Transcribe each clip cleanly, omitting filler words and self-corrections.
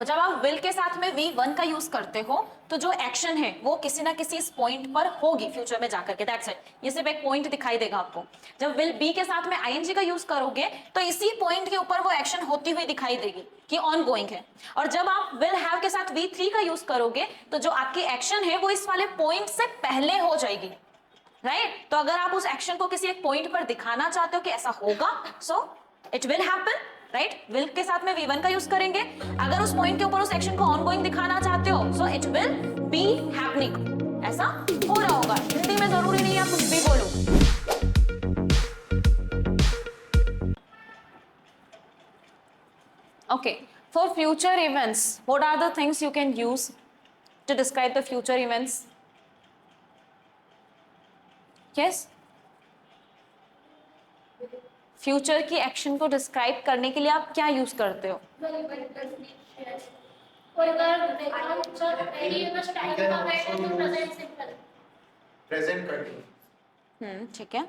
जब आप विल के साथ में V1 का यूज करते हो तो जो एक्शन है वो किसी ना किसी इस पॉइंट पर होगी फ्यूचर में जाकर के, दैट्स इट। ये सिर्फ एक पॉइंट दिखाई देगा आपको। जब विल बी के साथ में आईएनजी का यूज करोगे तो इसी पॉइंट के ऊपर वो एक्शन होती हुई दिखाई देगी कि ऑन गोइंग है। और जब आप विल हैव के साथ V3 का यूज करोगे तो जो आपकी एक्शन है वो इस वाले पॉइंट से पहले हो जाएगी, राइट। तो अगर आप उस एक्शन को किसी एक पॉइंट पर दिखाना चाहते हो कि ऐसा होगा, so it will happen, right. Will के साथ में V1 का यूज करेंगे। अगर उस पॉइंट के ऊपर उस एक्शन को ऑनगोइंग दिखाना चाहते हो, so it will be happening, ऐसा हो रहा होगा। हिंदी में जरूरी नहीं है आप कुछ भी बोलो। Okay, for future events what are the things you can use to describe the future events? Yes, future की एक्शन को डिस्क्राइब करने के लिए आप क्या यूज करते हो? ठीक है।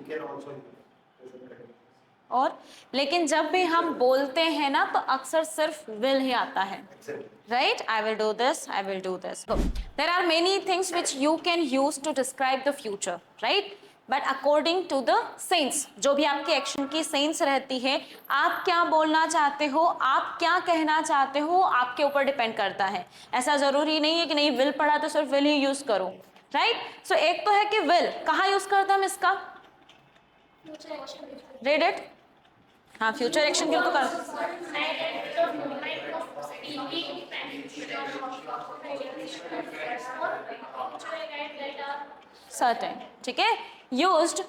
और लेकिन जब भी हम बोलते हैं ना तो अक्सर सिर्फ विल ही आता है, right. I will do this, I will do this. There are many things which you can use to describe the future, right. But according to the sense, जो भी आपकी एक्शन की सेंस रहती है, आप क्या बोलना चाहते हो, आप क्या कहना चाहते हो, आपके ऊपर डिपेंड करता है। ऐसा जरूरी नहीं है कि नहीं विल पढ़ा तो सिर्फ विल ही यूज करो, राइट। सो एक तो है कि विल कहाँ यूज करते हैं हम इसका? Read it. हाँ, फ्यूचर एक्शन के लिए तो कर सर्टेन, ठीक है। Used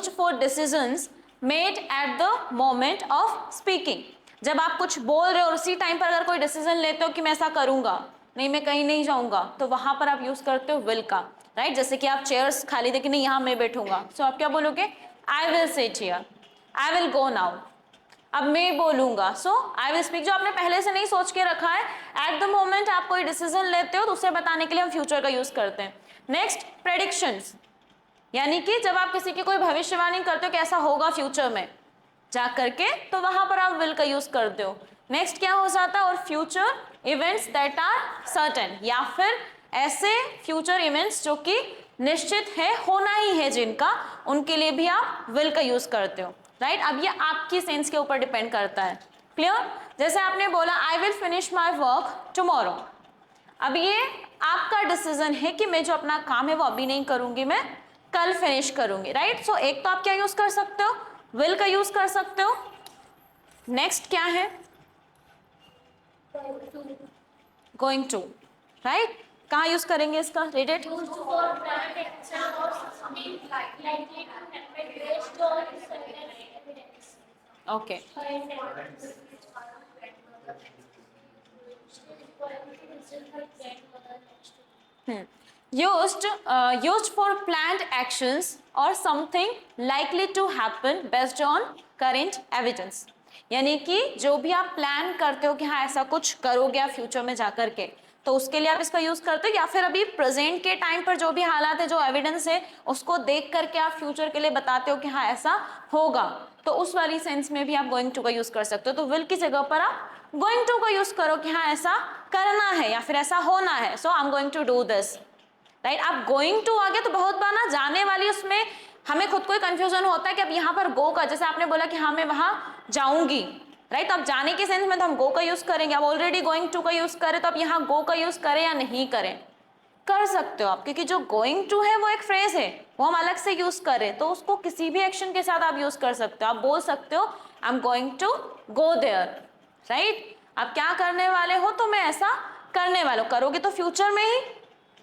for decisions made at the moment of speaking. जब आप कुछ बोल रहे हो और उसी टाइम पर अगर कोई डिसीजन लेते हो कि मैं ऐसा करूंगा, नहीं मैं कहीं नहीं जाऊंगा, तो वहां पर आप यूज करते हो विल का, राइट। जैसे कि आप चेयर्स खाली देखे नहीं यहाँ मैं बैठूंगा, सो आप क्या बोलोगे? I will sit here, I will go now. अब मैं बोलूंगा, सो आई विल स्पीक। जो आपने पहले से नहीं सोच के रखा है, एट द मोमेंट आप कोई डिसीजन लेते हो तो उसे बताने के लिए हम फ्यूचर का यूज करते हैं। नेक्स्ट, प्रेडिक्शंस, यानी कि जब आप किसी की कोई भविष्यवाणी करते हो कि ऐसा होगा फ्यूचर में जा करके, तो वहां पर आप विल का यूज करते हो। नेक्स्ट क्या हो जाता है? और future events that are certain, या फिर ऐसे फ्यूचर इवेंट्स जो कि निश्चित है, होना ही है जिनका, उनके लिए भी आप विल का यूज करते हो, राइट। अब ये आपकी सेंस के ऊपर डिपेंड करता है, क्लियर। जैसे आपने बोला I will finish my work tomorrow. अब ये आपका डिसीजन है कि मैं जो अपना काम है वो अभी नहीं करूंगी, मैं कल फिनिश करूंगी, राइट। सो एक तो आप क्या यूज कर सकते हो? विल का यूज कर सकते हो। नेक्स्ट क्या है? Going to, right. कहाँ यूज करेंगे इसका? Read it. Okay, used for planned actions or something likely to happen based on current evidence। यानी कि जो भी आप प्लान करते हो कि हाँ ऐसा कुछ करोगे आप फ्यूचर में जाकर के, तो उसके लिए आप इसका यूज करते हो, या फिर अभी प्रेजेंट के टाइम पर जो भी हालात है, जो एविडेंस है, उसको देख करके आप फ्यूचर के लिए बताते हो कि हाँ ऐसा होगा, तो उस वाली सेंस में भी आप गोइंग टू का यूज कर सकते हो। तो विल की जगह पर आप गोइंग टू का यूज करो कि हाँ ऐसा करना है या फिर ऐसा होना है, so I am going to do this, right. आप गोइंग टू आगे तो बहुत बार ना जाने वाली, उसमें हमें खुद को ही कंफ्यूजन होता है कि अब यहाँ पर गो का, जैसे आपने बोला कि हाँ मैं वहां जाऊंगी, राइट। अब जाने के सेंस में तो हम गो का यूज करेंगे। अब ऑलरेडी गोइंग टू का यूज करें तो अब यहाँ गो का यूज करें या नहीं करें? कर सकते हो आप, क्योंकि जो गोइंग टू है वो एक फ्रेज है, वो हम अलग से यूज करें तो उसको किसी भी एक्शन के साथ आप यूज कर सकते हो। आप बोल सकते हो I am going to go there, right. आप क्या करने वाले हो? तो मैं ऐसा करने वाला हूं, करोगे तो फ्यूचर में ही,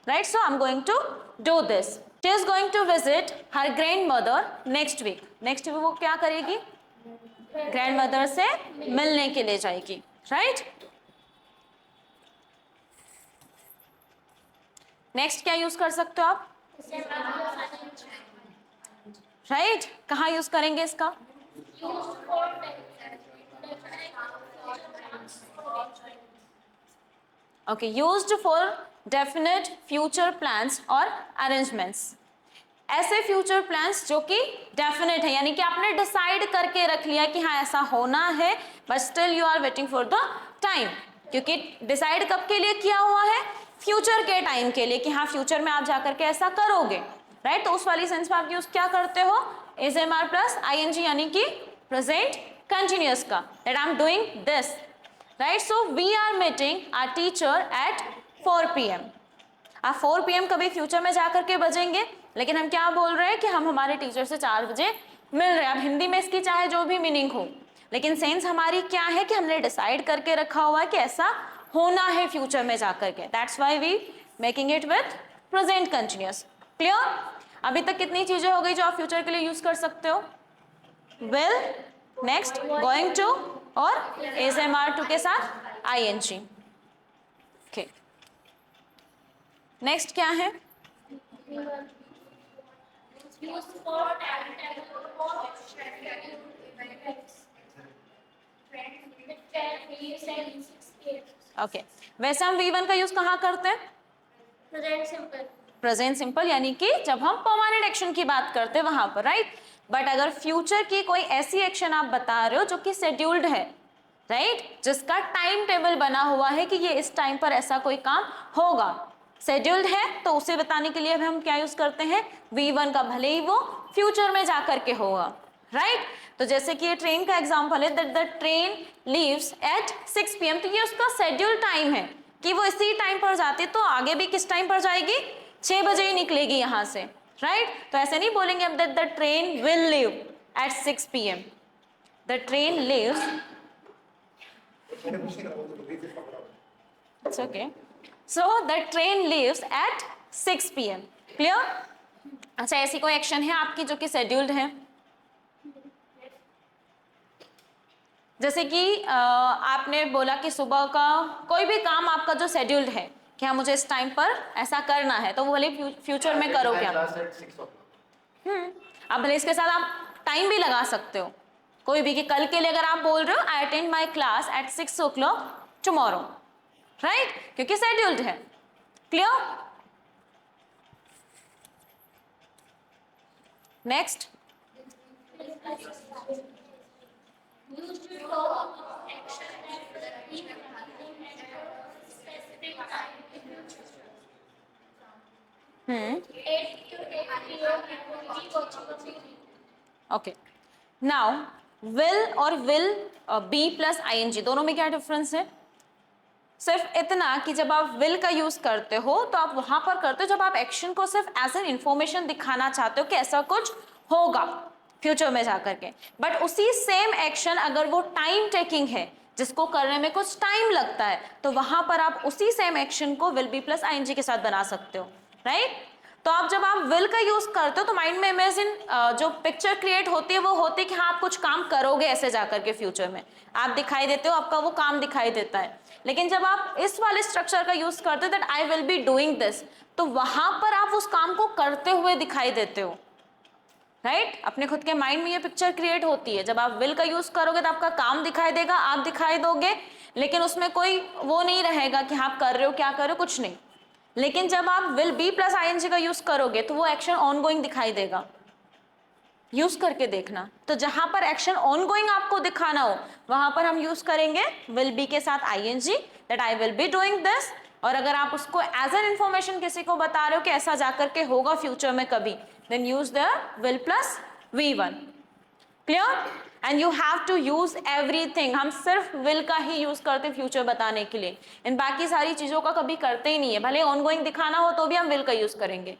right? So I'm going to do this. She is going to visit her grandmother next week. Next week वो क्या करेगी? ग्रैंडमदर से मिलने के लिए जाएगी, right? नेक्स्ट क्या यूज कर सकते हो आप? राइट, कहाँ यूज करेंगे इसका? Okay, used for definite future plans और अरेंजमेंट्स। ऐसे फ्यूचर प्लान्स जो कि डेफिनेट है, यानी कि आपने डिसाइड करके रख लिया कि हाँ ऐसा होना है, but still you are waiting for the time, क्योंकि डिसाइड कब के लिए किया हुआ है, फ्यूचर के टाइम के लिए, कि हाँ फ्यूचर में आप जाकर के ऐसा करोगे, राइट। तो उस वाली सेंस में आप यूज क्या करते हो, is am are plus I N G, यानी कि प्रेजेंट कंटिन्यूअस का, that I am doing this, right. So we are meeting our teacher at 4 PM। आप 4 PM कभी फ्यूचर में जाकर के बजेंगे, लेकिन हम क्या बोल रहे हैं कि हम हमारे टीचर से 4 बजे मिल रहे हैं। अब हिंदी में इसकी चाहे जो भी मीनिंग हो, लेकिन सेंस हमारी क्या है कि हमने डिसाइड करके रखा हुआ है कि ऐसा होना है फ्यूचर में जाकर के, that's why we making it with present continuous. Clear? अभी तक कितनी चीजें हो गई जो आप फ्यूचर के लिए यूज कर सकते हो, विल, नेक्स्ट, गोइंग टू और इज एम आर टू के साथ I N G. Okay, next क्या है, ओके वैसे हम V1 का यूज कहाँ करते हैं, प्रेजेंट सिंपल। प्रेजेंट सिंपल, यानी कि जब हम परमानेंट एक्शन की बात करते हैं वहां पर, राइट। बट अगर फ्यूचर की कोई ऐसी एक्शन आप बता रहे हो जो कि शेड्यूल्ड है, राइट, जिसका टाइम टेबल बना हुआ है कि ये इस टाइम पर ऐसा कोई काम होगा, शेड्यूल्ड है, तो उसे बताने के लिए हम क्या यूज करते हैं, V1 का, भले ही वो फ्यूचर में जाकर के होगा, राइट। तो जैसे कि ये ट्रेन का एग्जांपल है, that the train leaves eight 6 PM, तो ये उसका शेड्यूल टाइम है कि वो इसी टाइम पर जाती, तो आगे भी किस टाइम पर जाएगी, 6 बजे ही निकलेगी यहाँ से, राइट। तो ऐसे नहीं बोलेंगे अब that the train will leave at 6 PM, the train leaves, it's okay, so the train leaves eight 6 PM। Clear? अच्छा, ऐसी कोई एक्शन है आपकी जो कि शेड्यूल्ड है, जैसे कि आपने बोला कि सुबह का कोई भी काम आपका जो शेड्यूल्ड है कि हाँ मुझे इस टाइम पर ऐसा करना है, तो वो भले फ्यूचर में करोगे आप। अब भले इसके साथ आप टाइम भी लगा सकते हो कोई भी, कि कल के लिए अगर आप बोल रहे हो I attend my class at 6 o'clock tomorrow, right, क्योंकि शेड्यूल्ड है। Clear? Next, Used to talk of action that will be happening at a specific time in the future. 8 to 8 PM we watching a movie. Okay, now will और will be plus ING दोनों में क्या difference है, सिर्फ इतना कि जब आप विल का यूज करते हो तो आप वहां पर करते हो जब आप एक्शन को सिर्फ एज एन इंफॉर्मेशन दिखाना चाहते हो कि ऐसा कुछ होगा फ्यूचर में जाकर के, बट उसी सेम एक्शन अगर वो टाइम टेकिंग है, जिसको करने में कुछ टाइम लगता है, तो वहां पर आप उसी सेम एक्शन को विल बी प्लस ING के साथ बना सकते हो, राइट। तो आप जब आप विल का यूज करते हो तो माइंड में इमेजिन जो पिक्चर क्रिएट होती है वो होती है कि हाँ आप कुछ काम करोगे ऐसे जाकर के फ्यूचर में, आप दिखाई देते हो, आपका वो काम दिखाई देता है। लेकिन जब आप इस वाले स्ट्रक्चर का यूज करते हो that I will be doing this, तो वहां पर आप उस काम को करते हुए दिखाई देते हो, राइट। अपने खुद के माइंड में ये पिक्चर क्रिएट होती है। जब आप विल का यूज करोगे तो आपका काम दिखाई देगा, आप दिखाई दोगे, लेकिन उसमें कोई वो नहीं रहेगा कि आप कर रहे हो, क्या कर रहे हो, कुछ नहीं। लेकिन जब आप विल बी प्लस ING का यूज करोगे तो वो एक्शन ऑनगोइंग दिखाई देगा, यूज करके देखना। तो जहां पर एक्शन ऑनगोइंग आपको दिखाना हो वहां पर हम यूज करेंगे विल बी के साथ ING, that I will be doing this. और अगर आप उसको एज एन इंफॉर्मेशन किसी को बता रहे हो कि ऐसा जाकर के होगा फ्यूचर में कभी, then use the will plus V1। Clear? And you have to use everything. हम सिर्फ विल का ही यूज करते फ्यूचर बताने के लिए, इन बाकी सारी चीजों का कभी करते ही नहीं है। भले ऑनगोइंग दिखाना हो तो भी हम विल का यूज करेंगे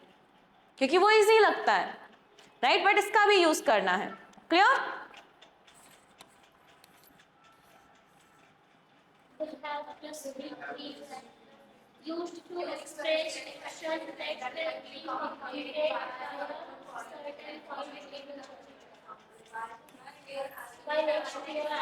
क्योंकि वो इजी लगता है, राइट, बट इसका भी यूज करना है। Clear? Will have plus is used to express action that will be completed at a certain point. While action is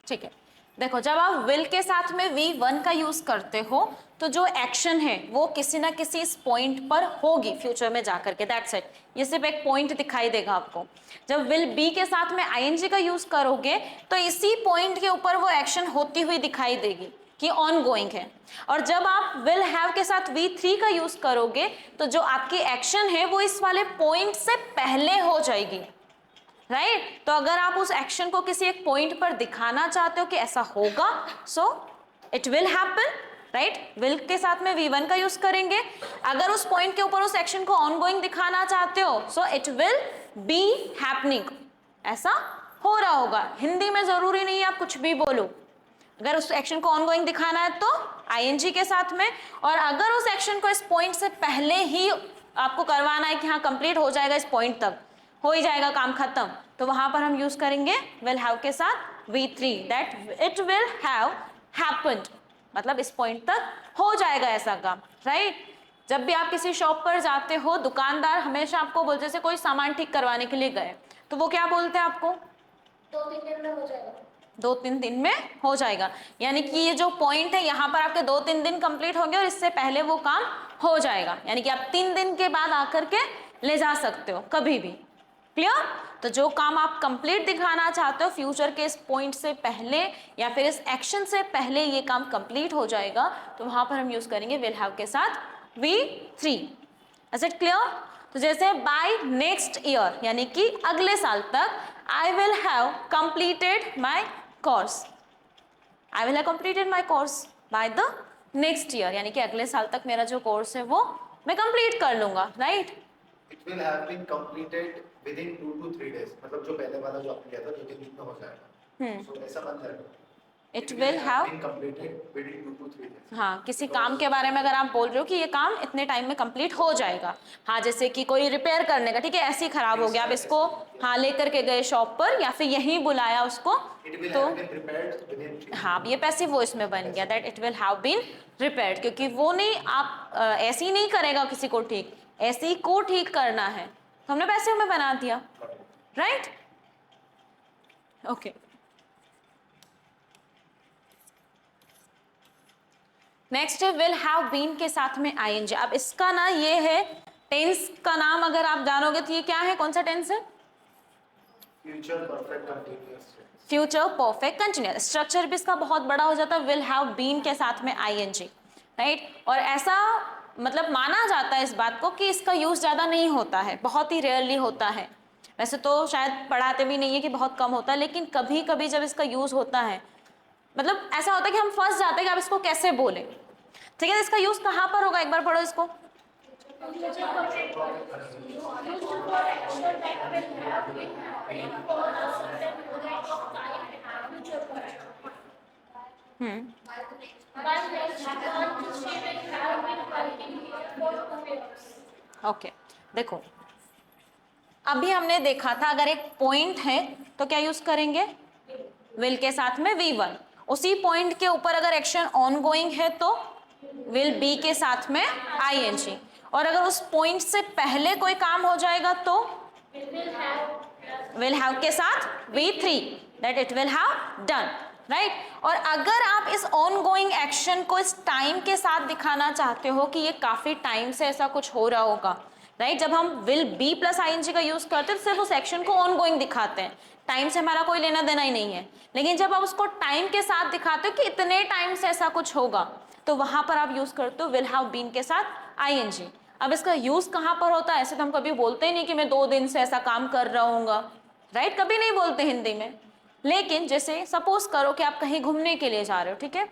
ठीक है, देखो जब आप विल के साथ में V1 का यूज करते हो तो जो एक्शन है वो किसी ना किसी इस पॉइंट पर होगी फ्यूचर में जाकर के, दैट्स इट। ये सिर्फ एक पॉइंट दिखाई देगा आपको। जब विल बी के साथ में ING का यूज करोगे तो इसी पॉइंट के ऊपर वो एक्शन होती हुई दिखाई देगी कि ऑन गोइंग है। और जब आप विल हैव के साथ V3 का यूज करोगे तो जो आपकी एक्शन है वो इस वाले पॉइंट से पहले हो जाएगी, राइट? तो अगर आप उस एक्शन को किसी एक पॉइंट पर दिखाना चाहते हो कि ऐसा होगा, so it will happen, right? Will के साथ में V1 का यूज करेंगे। अगर उस पॉइंट के ऊपर उस एक्शन को ऑनगोइंग दिखाना चाहते हो, so it will be happening, ऐसा हो रहा होगा। हिंदी में जरूरी नहीं है आप कुछ भी बोलो, अगर उस एक्शन को ऑनगोइंग दिखाना है तो आईएनजी के साथ में, और अगर उस एक्शन को इस पॉइंट से पहले ही आपको करवाना है कि हाँ कंप्लीट हो जाएगा, इस पॉइंट तक हो ही जाएगा काम खत्म, तो वहां पर हम यूज करेंगे विल हैव के साथ V3, that it will have happened, मतलब इस पॉइंट तक हो जाएगा ऐसा काम, राइट? जब भी आप किसी शॉप पर जाते हो, दुकानदार हमेशा आपको बोलते, जैसे कोई सामान ठीक करवाने के लिए गए तो वो क्या बोलते हैं आपको? 2-3 दिन में हो जाएगा। 2-3 दिन में हो जाएगा, यानी कि ये जो पॉइंट है यहाँ पर आपके 2-3 दिन कंप्लीट होंगे और इससे पहले वो काम हो जाएगा, यानी कि आप 3 दिन के बाद आकर के ले जा सकते हो कभी भी। क्लियर? तो जो काम आप कंप्लीट दिखाना चाहते हो फ्यूचर के इस पॉइंट से पहले या फिर इस एक्शन से पहले ये काम कंप्लीट हो जाएगा, तो वहां पर हम यूज करेंगे विल हैव के साथ V3। Is it clear? तो जैसे बाय नेक्स्ट ईयर, यानी कि अगले साल तक, आई will have completed my course, I will have completed my course by the next year, यानी कि अगले साल तक मेरा जो कोर्स है वो मैं कंप्लीट कर लूंगा, right? It will have been completed within 2 to 3 days, मतलब जो पहले वाला जो आपने किया था 2-3 दिन में हो जाएगा। So ऐसा बन जाएगा। It will have been completed within 2 to 3 days। हाँ, किसी काम के बारे में अगर आप बोल रहे हो कि ये काम इतने टाइम में कंप्लीट हो जाएगा, हाँ, जैसे कि कोई रिपेयर करने का, ठीक है, ऐसे ही खराब हो गया, आप इसको हाँ लेकर के गए शॉप पर या फिर यहीं बुलाया उसको, It will तो have been repaired within 3 days। हाँ, ये पैसिव वॉइस में बन गया that it will have been repaired, क्योंकि वो नहीं, आप ऐसे ही नहीं करेगा किसी को ठीक, ऐसे ही को ठीक करना है, तो हमने पैसिव में बना दिया, राइट? ओके, नेक्स्ट है विल हैव बीन के साथ में आईएनजी। अब इसका ना ये है टेंस का नाम, अगर आप जानोगे तो ये क्या है, कौन सा टेंस है? Future perfect continuous tense। Future perfect continuous. Structure भी इसका बहुत बड़ा हो जाता है विल हैव बीन के साथ में आईएनजी, राइट? और ऐसा मतलब माना जाता है इस बात को कि इसका यूज ज्यादा नहीं होता है, बहुत ही रेयरली होता है। वैसे तो शायद पढ़ाते भी नहीं है कि बहुत कम होता है, लेकिन कभी कभी जब इसका यूज होता है, मतलब ऐसा होता है कि हम फंस जाते हैं कि आप इसको कैसे बोले, ठीक है? इसका यूज कहाँ पर होगा, एक बार पढ़ो इसको। ओके, देखो अभी हमने देखा था अगर एक पॉइंट है तो क्या यूज करेंगे, विल के साथ में V1। उसी पॉइंट के ऊपर अगर एक्शन ऑनगोइंग है तो विल बी के साथ में आईएनजी, और अगर उस पॉइंट से पहले कोई काम हो जाएगा तो विल हैव के साथ V3, that it will have done, right? और अगर आप इस ऑनगोइंग एक्शन को इस टाइम के साथ दिखाना चाहते हो कि ये काफी टाइम से ऐसा कुछ हो रहा होगा, राइट? जब हम विल बी प्लस आईएनजी का यूज करते हैं तो सिर्फ उस एक्शन को ऑनगोइंग दिखाते हैं, टाइम से हमारा कोई लेना देना ही नहीं है। लेकिन जब आप उसको टाइम के साथ दिखाते हो कि इतने टाइम से ऐसा कुछ होगा, तो वहां पर आप यूज करते हो विल हैव बीन के साथ आईएनजी। अब इसका यूज कहां पर होता है? ऐसे तो हम कभी बोलते ही नहीं कि मैं 2 दिन से ऐसा काम कर रहा हूँगा, राइट? कभी नहीं बोलते हिंदी में। लेकिन जैसे सपोज करो कि आप कहीं घूमने के लिए जा रहे हो, ठीक है,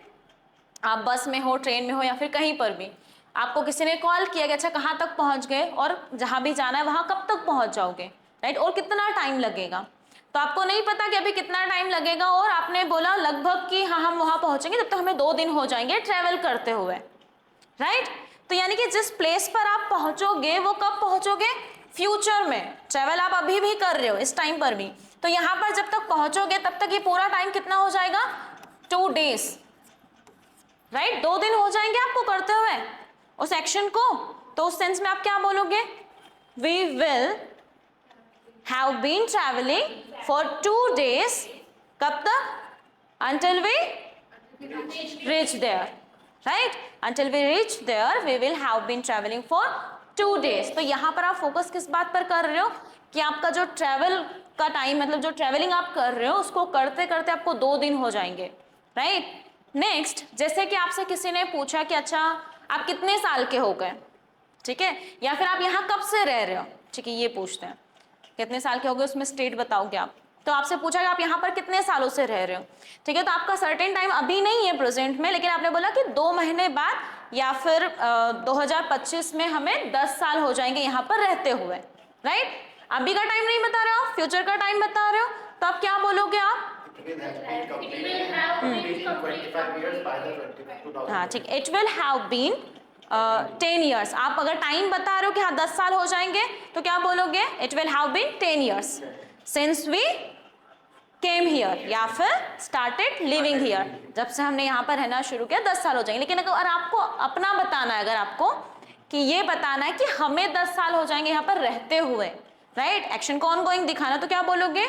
आप बस में हो, ट्रेन में हो या फिर कहीं पर भी, आपको किसी ने कॉल किया कि अच्छा कहाँ तक पहुंच गए और जहां भी जाना है वहां कब तक पहुंच जाओगे, राइट? और कितना टाइम लगेगा, तो आपको नहीं पता कि अभी कितना टाइम लगेगा, और आपने बोला लगभग कि हाँ हम वहां पहुंचेंगे, तब तक हमें 2 दिन हो जाएंगे ट्रेवल करते हुए, राइट? तो यानी कि जिस प्लेस पर आप पहुंचोगे वो कब पहुंचोगे, फ्यूचर में। ट्रेवल आप अभी भी कर रहे हो इस टाइम पर भी, तो यहाँ पर जब तक पहुंचोगे तब तक ये पूरा टाइम कितना हो जाएगा, 2 days, राइट? 2 दिन हो जाएंगे आपको करते हुए उस एक्शन को। तो उस सेंस में आप क्या बोलोगे, we will have been travelling for 2 days, कब तक, until we reach there, right? Until we reach there we will have been traveling for 2 days। तो यहाँ पर आप फोकस किस बात पर कर रहे हो कि आपका जो ट्रैवल का टाइम, मतलब जो ट्रैवलिंग आप कर रहे हो उसको करते करते आपको 2 दिन हो जाएंगे, राइट? नेक्स्ट, जैसे कि आपसे किसी ने पूछा कि अच्छा आप कितने साल के हो गए, ठीक है, या फिर आप यहाँ कब से रह रहे हो, ठीक है, ये पूछते हैं, कितने साल के हो गए उसमें स्टेट बताओगे आप। तो आपसे पूछा कि आप यहाँ पर कितने सालों से रह रहे हो, ठीक है। तो आपका सर्टेन टाइम अभी नहीं है प्रेजेंट में, लेकिन आपने बोला कि 2 महीने बाद या फिर 2025 में हमें 10 साल हो जाएंगे यहाँ पर रहते हुए, राइट। अभी का टाइम नहीं बता रहे हो, फ्यूचर का टाइम बता रहे हो, तो आप क्या बोलोगे आप? It will have been completed in 25 years by the 2000. हाँ ठीक, it will have been 10 years. आप अगर टाइम बता रहे हो कि हाँ 10 साल हो जाएंगे, तो क्या बोलोगे? It will have been 10 years since we came here, या फिर स्टार्टेड लिविंग हियर, जब से हमने यहाँ पर रहना शुरू किया 10 साल हो जाएंगे। लेकिन अगर आपको अपना बताना है, अगर आपको कि ये बताना है कि हमें 10 साल हो जाएंगे यहाँ पर रहते हुए, राइट, एक्शन को ऑनगोइंग दिखाना, तो क्या बोलोगे?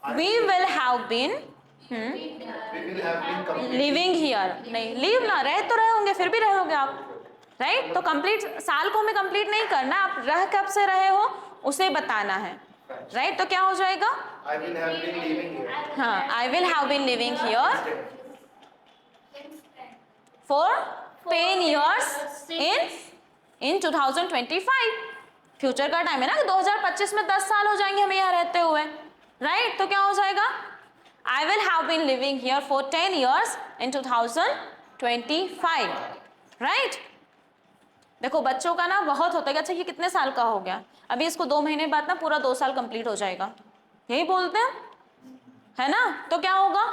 We will have been We will have been completed. Living here, नहीं लिव ना, रह तो रहे होंगे, फिर भी रहोगे आप, राइट। तो कंप्लीट साल को हमें कंप्लीट नहीं करना, आप रह कब से रहे हो उसे बताना है, राइट। तो क्या हो जाएगा? I will have been living here. हाँ, I will have been living here for 10 years in 2025। Future का टाइम है ना कि 2025 में 10 साल हो जाएंगे हमें यहाँ रहते हुए, राइट। तो क्या हो जाएगा? I will have been living here for 10 years in 2025, right? देखो बच्चों का ना बहुत होता है कि अच्छा ये कितने साल का हो गया, अभी इसको 2 महीने बाद ना पूरा 2 साल कंप्लीट हो जाएगा, यही बोलते हैं, है ना। तो क्या होगा?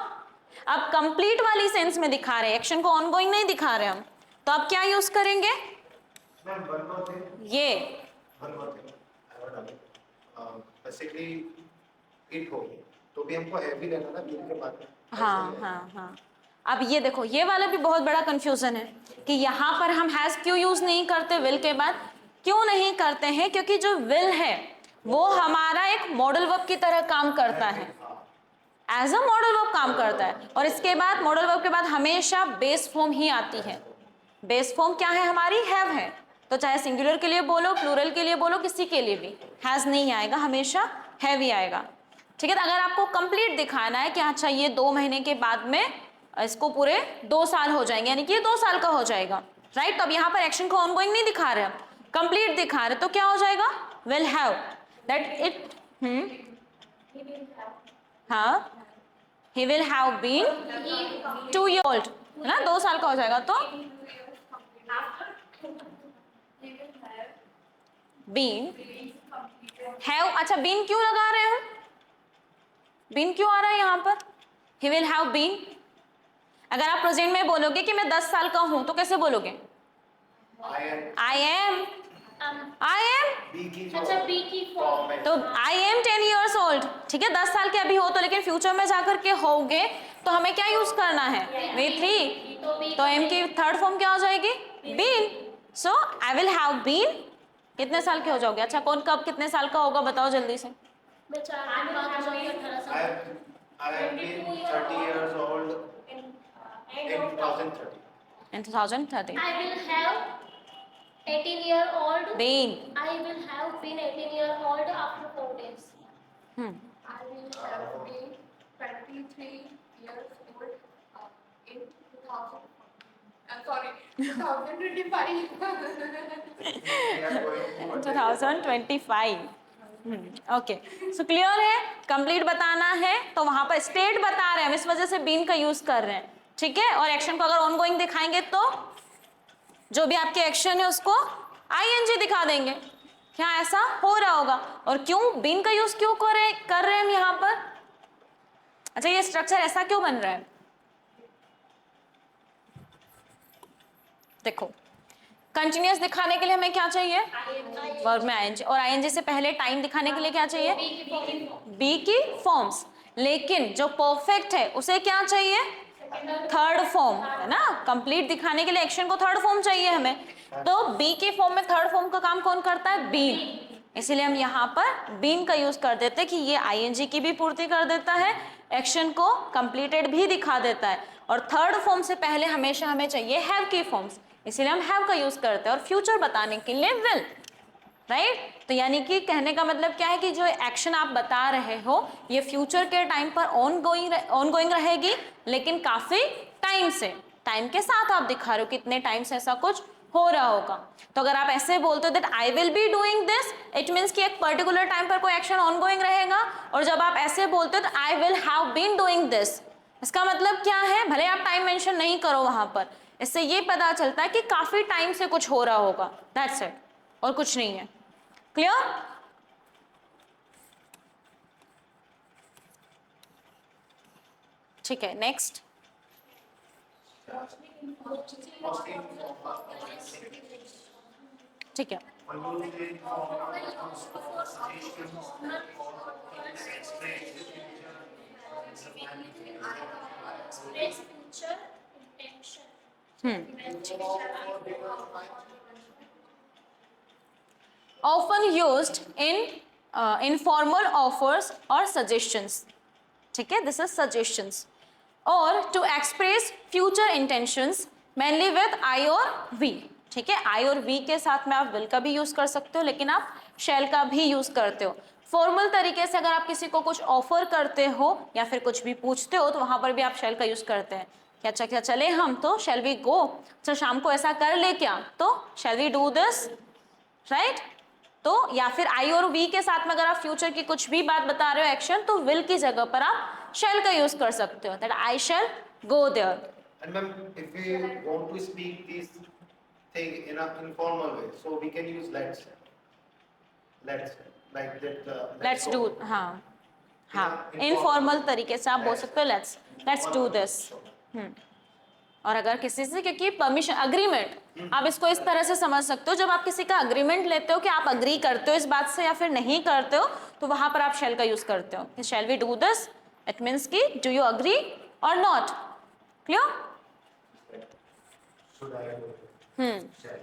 अब कंप्लीट वाली सेंस में दिखा रहे हैं, एक्शन को ऑनगोइंग नहीं दिखा रहे हम, तो अब क्या यूज करेंगे? Ma'am, one more thing. ये One more thing. I want to basically it हो तो भी हमको हैवी रहना ना बिल के बाद में। हाँ हाँ हाँ। अब ये देखो, ये वाला भी बहुत बड़ा कंफ्यूजन है कि यहाँ पर हम हैज क्यों यूज नहीं करते विल के बाद। क्यों नहीं करते हैं? क्योंकि जो विल है वो हमारा एक मॉडल वर्ब की तरह काम करता है, एज अ मॉडल वर्ब काम करता है, और इसके बाद मॉडल वर्ब के बाद हमेशा बेस फॉर्म ही आती है। बेस फॉर्म क्या है हमारी? हैव है। तो चाहे सिंगुलर के लिए बोलो, प्लूरल के लिए बोलो, किसी के लिए भी हैज नहीं आएगा, हमेशा हैव ही आएगा, ठीक है। तो अगर आपको कंप्लीट दिखाना है कि अच्छा ये 2 महीने के बाद में इसको पूरे 2 साल हो जाएंगे, यानी कि ये 2 साल का हो जाएगा, राइट। तो अब यहाँ पर एक्शन को ऑनगोइंग नहीं दिखा रहे, कंप्लीट दिखा रहे, तो क्या हो जाएगा? विल हैव दैट इट हाँ, he will have been 2 years old, है ना, 2 साल का हो जाएगा। तो बीन हैव, अच्छा बीन क्यों लगा रहे हैं? बीन क्यों आ रहा है यहाँ पर? He will have been. अगर आप प्रेजेंट में बोलोगे कि मैं 10 साल का हूं, तो कैसे बोलोगे? आई एम अच्छा बी की फॉर्म तो आई एम 10 years old, ठीक है। 10 साल के अभी हो तो, लेकिन फ्यूचर में जाकर के होगे तो हमें क्या यूज करना है? V3। तो एम की थर्ड फॉर्म क्या हो जाएगी? Been. So I will have been, कितने साल के हो जाओगे? अच्छा कौन कब कितने साल का होगा बताओ जल्दी से। मैं 4 दिन बाद हो जाऊंगी 18 साल। I have been 30 years old in 2030. In 2030 I will have 18-year-old. Been. I will have been 18-year-old after 4 days. I will have been 23 years old in 2025. We are going to 2025। Okay, so clear है। Complete बताना है तो वहां पर state बता रहे हैं हम, इस वजह से बीन का यूज कर रहे हैं, ठीक है। और एक्शन को अगर ऑनगोइंग दिखाएंगे तो जो भी आपके एक्शन है उसको आईएनजी दिखा देंगे, क्या ऐसा हो रहा होगा। और क्यों बीन का यूज क्यों कर रहे हैं हम यहाँ पर? अच्छा ये स्ट्रक्चर ऐसा क्यों बन रहा है? देखो कंटिन्यूअस दिखाने के लिए हमें क्या चाहिए? वर्ब में आईएनजी, और आईएनजी से पहले टाइम दिखाने के लिए क्या चाहिए? बी की फॉर्म्स। लेकिन जो परफेक्ट है उसे क्या चाहिए? थर्ड फॉर्म, है ना। कंप्लीट दिखाने के लिए एक्शन को थर्ड फॉर्म चाहिए हमें, तो बी की फॉर्म में थर्ड फॉर्म का काम कौन करता है? बीन। इसीलिए हम यहाँ पर बीन का यूज कर देते हैं कि ये आईएनजी की भी पूर्ति कर देता है, एक्शन को कंप्लीटेड भी दिखा देता है। और थर्ड फॉर्म से पहले हमेशा हमें चाहिए हैव की फॉर्म्स, इसीलिए हम हैव का यूज करते हैं। और फ्यूचर बताने के लिए विल, राइट। तो यानी कि कहने का मतलब क्या है कि जो एक्शन आप बता रहे हो ये फ्यूचर के टाइम पर ऑनगोइंग रहेगी, लेकिन काफी टाइम से, टाइम के साथ आप दिखा रहे हो कितने टाइम से ऐसा कुछ हो रहा होगा। तो अगर आप ऐसे बोलते हो that I will be doing this, it means कि एक पर्टिकुलर टाइम पर कोई एक्शन ऑनगोइंग रहेगा। और जब आप ऐसे बोलते हो तो I will have been doing this, इसका मतलब क्या है, भले आप टाइम मेंशन नहीं करो वहां पर, इससे ये पता चलता है कि काफी टाइम से कुछ हो रहा होगा, दैट्स इट, और कुछ नहीं है। क्लियर? ठीक है, नेक्स्ट। ठीक है, express future intention. often used in informal offers or suggestions, ठीक है, this is suggestions, or to express future intentions mainly with I और V, ठीक है। I और V के साथ में आप will का भी यूज कर सकते हो, लेकिन आप shall का भी यूज करते हो। फॉर्मल तरीके से अगर आप किसी को कुछ ऑफर करते हो या फिर कुछ भी पूछते हो तो वहां पर भी आप shall का यूज करते हैं कि अच्छा क्या चले हम, तो shall we go, अच्छा शाम को ऐसा कर ले क्या, तो shall we do this, right. तो या फिर आई और वी के साथ में अगर आप फ्यूचर की कुछ भी बात बता रहे हो एक्शन, तो विल की जगह पर आप शैल का यूज कर सकते हो, that I shall go there. And ma'am, if we want to speak this thing in a informal way, so we can use let's like that. Let's do, go. हाँ हाँ, इनफॉर्मल तरीके से आप बोल सकते हो लेट्स डू दिस। और अगर किसी से, क्योंकि परमिशन अग्रीमेंट आप इसको इस तरह से समझ सकते हो, जब आप किसी का अग्रीमेंट लेते हो कि आप अग्री करते हो इस बात से या फिर नहीं करते हो, तो वहां पर आप शैल का यूज करते हो कि shall we do this, it means कि do you agree or not. Clear? Should I do it? Shall.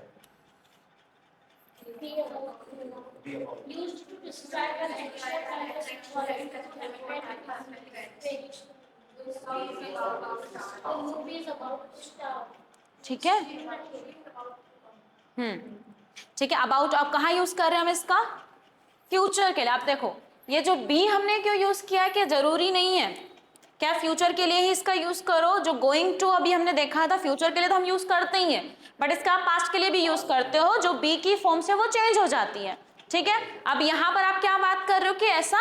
Be about. Used to describe an action and a situation. The movie is about to start. ठीक है, ठीक है। About आप कहाँ use कर रहे हैं हम इसका, फ्यूचर के लिए। आप देखो ये जो बी हमने क्यों यूज किया है, कि जरूरी नहीं है क्या फ्यूचर के लिए ही इसका यूज करो। जो गोइंग टू अभी हमने देखा था, फ्यूचर के लिए तो हम यूज करते ही हैं, बट इसका आप पास्ट के लिए भी यूज करते हो, जो बी की फॉर्म से वो चेंज हो जाती है, ठीक है। अब यहाँ पर आप क्या बात कर रहे हो कि ऐसा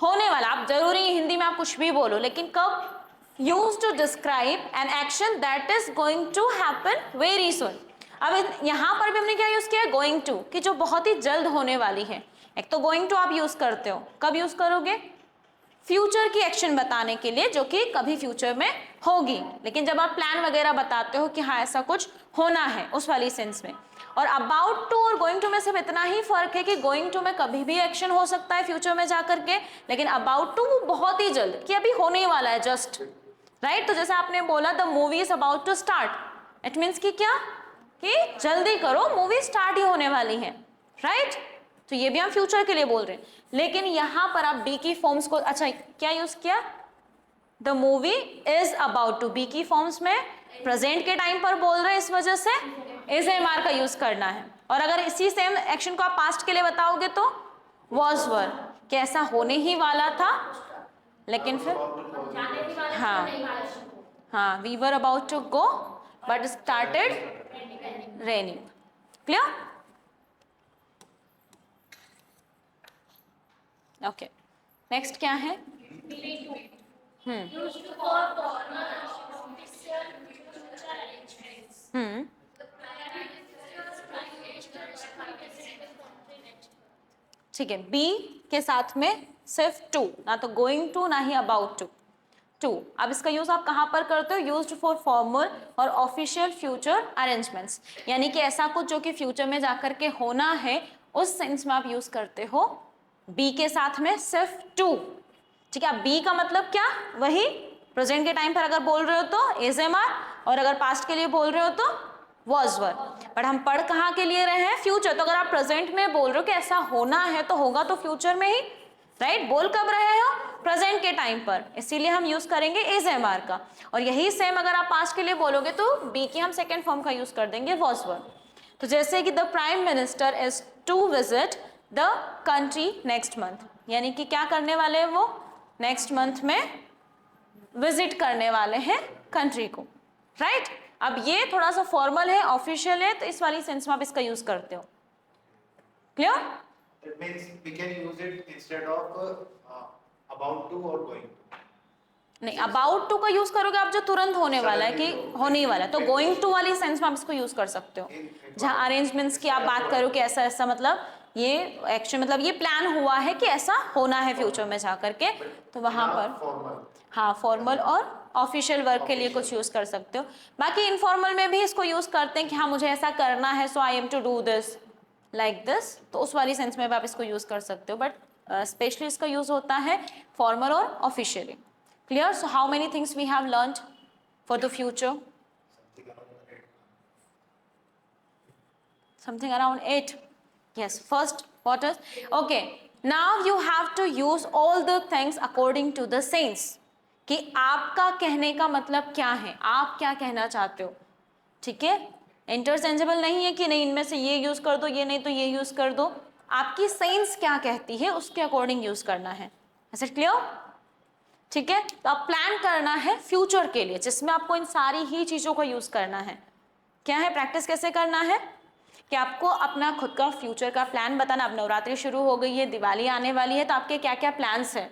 होने वाला, आप जरूरी हिंदी में आप कुछ भी बोलो, लेकिन कब, use to describe an action that is going to happen very soon. अब यहाँ पर भी हमने क्या यूज किया है, गोइंग टू, कि जो बहुत ही जल्द होने वाली है। एक तो गोइंग टू आप यूज करते हो, कब यूज करोगे, फ्यूचर की एक्शन बताने के लिए जो कि कभी फ्यूचर में होगी, लेकिन जब आप प्लान वगैरह बताते हो कि हाँ ऐसा कुछ होना है, उस वाली सेंस में। और अबाउट टू और गोइंग टू में सिर्फ इतना ही फर्क है कि गोइंग टू में कभी भी एक्शन हो सकता है फ्यूचर में जाकर के, लेकिन अबाउट टू वो बहुत ही जल्द, कि अभी होने वाला है जस्ट, राइट। तो जैसे आपने बोला the movie is about to start, it means कि क्या, कि जल्दी करो, मूवी स्टार्ट ही होने वाली है, राइट। तो ये भी हम फ्यूचर के लिए बोल रहे हैं, लेकिन यहां पर आप बी की फॉर्म्स को, अच्छा क्या यूज किया, the movie is about to, be की फॉर्म्स में प्रेजेंट के टाइम पर बोल रहे हैं, इस वजह से इज एम आर का यूज करना है। और अगर इसी सेम एक्शन को आप पास्ट के लिए बताओगे तो वॉज वर, कि ऐसा होने ही वाला था, लेकिन फिर हाँ we were about to go but started raining. Clear? Okay, next क्या है, Used to for formal official future arrangements. ठीक है। बी के साथ में सिर्फ टू, ना तो गोइंग टू ना ही अबाउट टू। अब इसका यूज आप कहाँ पर करते हो, यूज्ड फॉर फॉर्मल और ऑफिशियल फ्यूचर अरेंजमेंट्स, यानी कि ऐसा कुछ जो कि फ्यूचर में जाकर के होना है, उस सेंस में आप यूज करते हो बी के साथ में सिर्फ टू। ठीक है। अब बी का मतलब क्या, वही प्रेजेंट के टाइम पर अगर बोल रहे हो तो इज एम आर, और अगर पास्ट के लिए बोल रहे हो तो वॉज वर। बट हम पढ़ कहाँ के लिए रहे हैं, फ्यूचर। तो अगर आप प्रेजेंट में बोल रहे हो कि ऐसा होना है तो होगा तो फ्यूचर में ही, राइट। बोल कब रहे हो, प्रेजेंट के टाइम पर, इसीलिए हम यूज करेंगे इज एम आर का। और यही सेम अगर आप पास्ट के लिए बोलोगे तो बी की हम सेकेंड फॉर्म का यूज कर देंगे वॉज वर। तो जैसे कि the prime minister is to visit the country next month, यानी कि क्या करने वाले हैं वो, नेक्स्ट मंथ में विजिट करने वाले हैं कंट्री को, राइट। अब ये थोड़ा सा फॉर्मल है, ऑफिशियल है, तो इस वाली सेंस में आप इसका यूज करते हो। Clear? It means we can use it instead of about to or going to. नहीं, अबाउट टू का यूज करोगे आप जो तुरंत होने वाला है, कि होने ही वाला है, तो गोइंग टू वाली सेंस में आप इसको यूज कर सकते हो। जहाँ अरेंजमेंट्स की आप बात करो कि ऐसा ऐसा, मतलब ये एक्शन, मतलब ये प्लान हुआ है कि ऐसा होना है फ्यूचर में जा करके, तो वहां पर Formal. हाँ फॉर्मल और ऑफिशियल वर्क के लिए कुछ यूज कर सकते हो। बाकी इनफॉर्मल में भी इसको यूज करते हैं कि हाँ मुझे ऐसा करना है, so I am to do this like this, तो उस वाली सेंस में भी आप इसको यूज कर सकते हो, बट स्पेशली इसका यूज होता है फॉर्मल और officially. Clear? So how many things we have learned for the future? Something around 8. Yes, first what is? Okay, now you have to use all the things according to the sense. कि आपका कहने का मतलब क्या है, आप क्या कहना चाहते हो, ठीक है? इंटरचेंजेबल नहीं है कि नहीं इनमें से ये यूज कर दो, ये नहीं तो ये यूज कर दो, आपकी सेंस क्या कहती है उसके अकॉर्डिंग यूज करना है। Is it clear? ठीक है, तो आप प्लान करना है फ्यूचर के लिए, जिसमें आपको इन सारी ही चीजों का यूज करना है। क्या है, प्रैक्टिस कैसे करना है कि आपको अपना खुद का फ्यूचर का प्लान बताना। अब नवरात्रि शुरू हो गई है, दिवाली आने वाली है, तो आपके क्या क्या प्लान्स हैं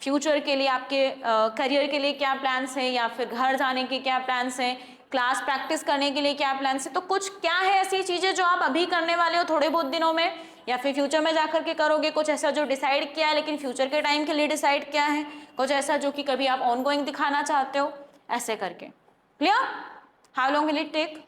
फ्यूचर के लिए, आपके करियर के लिए क्या प्लान्स हैं, या फिर घर जाने के क्या प्लान्स हैं, क्लास प्रैक्टिस करने के लिए क्या प्लान्स हैं। तो कुछ क्या है ऐसी चीज़ें जो आप अभी करने वाले हो थोड़े बहुत दिनों में, या फिर फ्यूचर में जाकर के करोगे, कुछ ऐसा जो डिसाइड किया है लेकिन फ्यूचर के टाइम के लिए डिसाइड किया है, कुछ ऐसा जो कि कभी आप ऑन गोइंग दिखाना चाहते हो, ऐसे करके। Clear? How long will it take?